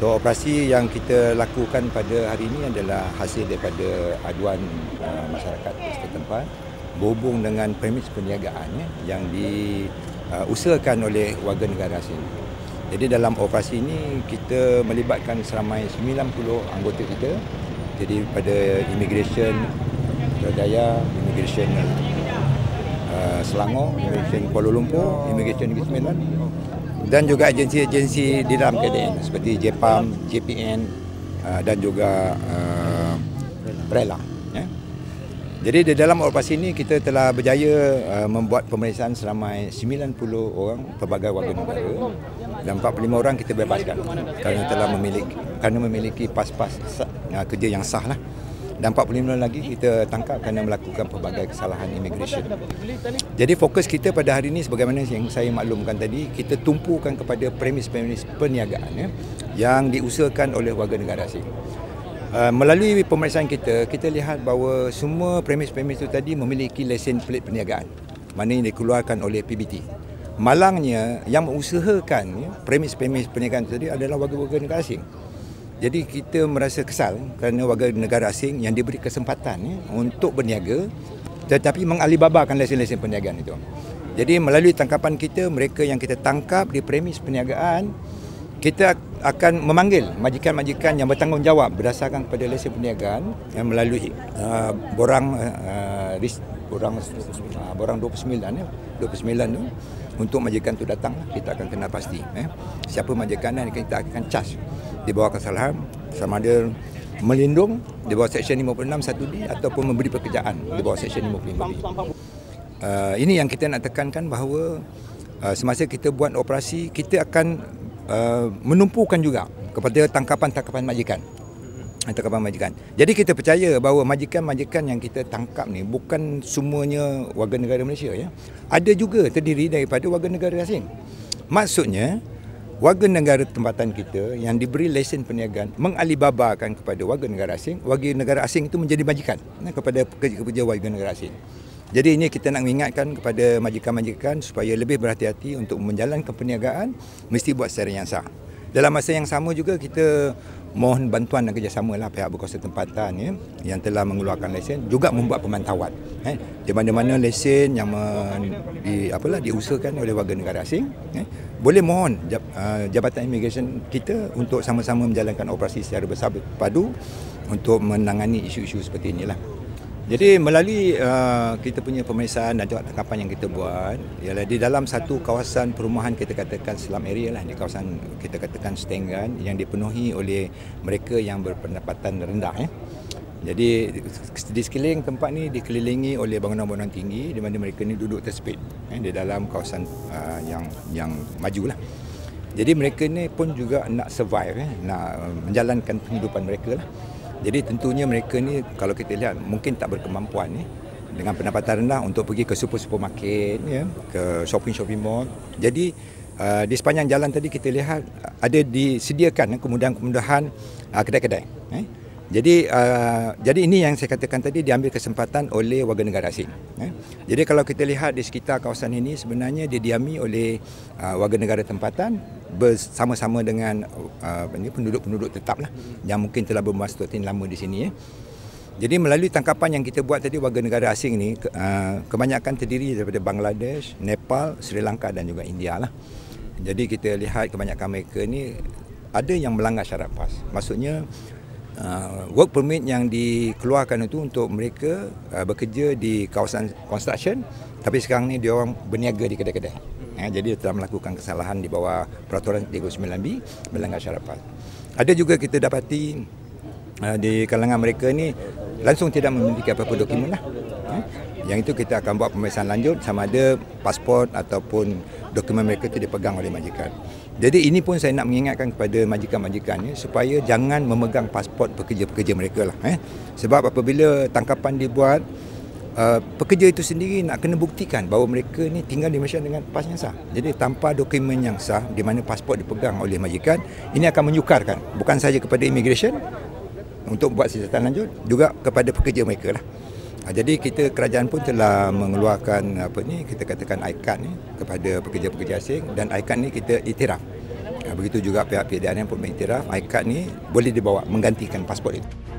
So operasi yang kita lakukan pada hari ini adalah hasil daripada aduan masyarakat setempat berhubung dengan premis perniagaan yang diusahakan oleh warga negara asing. Jadi dalam operasi ini kita melibatkan seramai 90 anggota kita. Jadi pada Immigration Putrajaya, Immigration Selangor, Immigration Kuala Lumpur, Immigration Negeri Sembilan dan juga agensi-agensi di dalam KDN seperti JPAM, JPN dan juga Prela. Ya. Jadi di dalam operasi ini kita telah berjaya membuat pemeriksaan seramai 90 orang pelbagai warga negara dan 45 orang kita bebaskan kerana memiliki pas-pas kerja yang sah lah. Dan 45 lagi kita tangkap kerana melakukan pelbagai kesalahan immigration. Jadi fokus kita pada hari ini sebagaimana yang saya maklumkan tadi, kita tumpukan kepada premis-premis perniagaan yang diusahakan oleh warga negara asing. Melalui pemeriksaan kita lihat bahawa semua premis-premis itu tadi memiliki lesen pelit perniagaan, mana yang dikeluarkan oleh PBT. Malangnya yang mengusahakan premis-premis perniagaan itu tadi adalah warga-warga negara asing. Jadi kita merasa kesal kerana warga negara asing yang diberi kesempatan untuk berniaga tetapi mengalibabakan lesen-lesen perniagaan itu. Jadi melalui tangkapan kita, mereka yang kita tangkap di premis perniagaan, kita akan memanggil majikan-majikan yang bertanggungjawab berdasarkan kepada lesen perniagaan yang melalui borang 29 tu. Untuk majikan tu datang, kita akan kenal pasti siapa majikan dan kita akan charge di bawah kesalahan sama ada melindung di bawah Seksyen 56 1D ataupun memberi pekerjaan di bawah Seksyen 55B. Ini yang kita nak tekankan bahawa semasa kita buat operasi, kita akan menumpukan juga kepada tangkapan-tangkapan majikan. Jadi kita percaya bahawa majikan-majikan yang kita tangkap ni bukan semuanya warga negara Malaysia ya. Ada juga terdiri daripada warga negara asing. Maksudnya warga negara tempatan kita yang diberi lesen perniagaan mengalibabakan kepada warga negara asing itu menjadi majikan kepada pekerja-pekerja warga negara asing. Jadi ini kita nak mengingatkan kepada majikan-majikan supaya lebih berhati-hati untuk menjalankan perniagaan, mesti buat secara yang sah. Dalam masa yang sama juga kita mohon bantuan dan kerjasama lah pihak berkuasa tempatan yang telah mengeluarkan lesen juga membuat pemantauan di mana-mana lesen yang diusahakan oleh warga negara asing boleh mohon Jabatan Immigration kita untuk sama-sama menjalankan operasi secara bersatu untuk menangani isu-isu seperti inilah. Jadi melalui kita punya pemeriksaan dan juga tangkapan yang kita buat ialah di dalam satu kawasan perumahan kita katakan slum area lah, di kawasan kita katakan Stengan yang dipenuhi oleh mereka yang berpendapatan rendah Jadi di sekeliling tempat ni dikelilingi oleh bangunan-bangunan tinggi di mana mereka ni duduk tersepit di dalam kawasan yang maju lah. Jadi mereka ni pun juga nak survive nak menjalankan kehidupan mereka lah. Jadi tentunya mereka ni kalau kita lihat mungkin tak berkemampuan dengan pendapatan rendah untuk pergi ke supermarket ke shopping mall. Jadi di sepanjang jalan tadi kita lihat ada disediakan kemudahan-kemudahan kedai-kedai. Jadi ini yang saya katakan tadi diambil kesempatan oleh warga negara asing. Jadi kalau kita lihat di sekitar kawasan ini sebenarnya didiami oleh warga negara tempatan bersama-sama dengan penduduk-penduduk tetap lah yang mungkin telah bermasukin lama di sini. Jadi melalui tangkapan yang kita buat tadi warga negara asing ni kebanyakan terdiri daripada Bangladesh, Nepal, Sri Lanka dan juga India lah. Jadi kita lihat kebanyakan mereka ni ada yang melanggar syarat PAS. Maksudnya work permit yang dikeluarkan itu untuk mereka bekerja di kawasan construction tapi sekarang ni dia orang berniaga di kedai-kedai. Jadi telah melakukan kesalahan di bawah peraturan 39B melanggar syarat PAS. Ada juga kita dapati di kalangan mereka ni langsung tidak memiliki apa-apa dokumen lah. Yang itu kita akan buat pemeriksaan lanjut sama ada pasport ataupun dokumen mereka itu dipegang oleh majikan. Jadi ini pun saya nak mengingatkan kepada majikan-majikan supaya jangan memegang pasport pekerja-pekerja mereka lah. Sebab apabila tangkapan dibuat, pekerja itu sendiri nak kena buktikan bahawa mereka ni tinggal di Malaysia dengan PAS yang sah. Jadi tanpa dokumen yang sah di mana pasport dipegang oleh majikan, ini akan menyukarkan bukan sahaja kepada immigration untuk buat siasatan lanjut, juga kepada pekerja mereka lah. Jadi kerajaan pun telah mengeluarkan kita katakan ICAT ni kepada pekerja-pekerja asing dan ICAT ni kita iktiraf Begitu juga pihak PDRM pun mengiktiraf iCard ni boleh dibawa menggantikan pasport itu.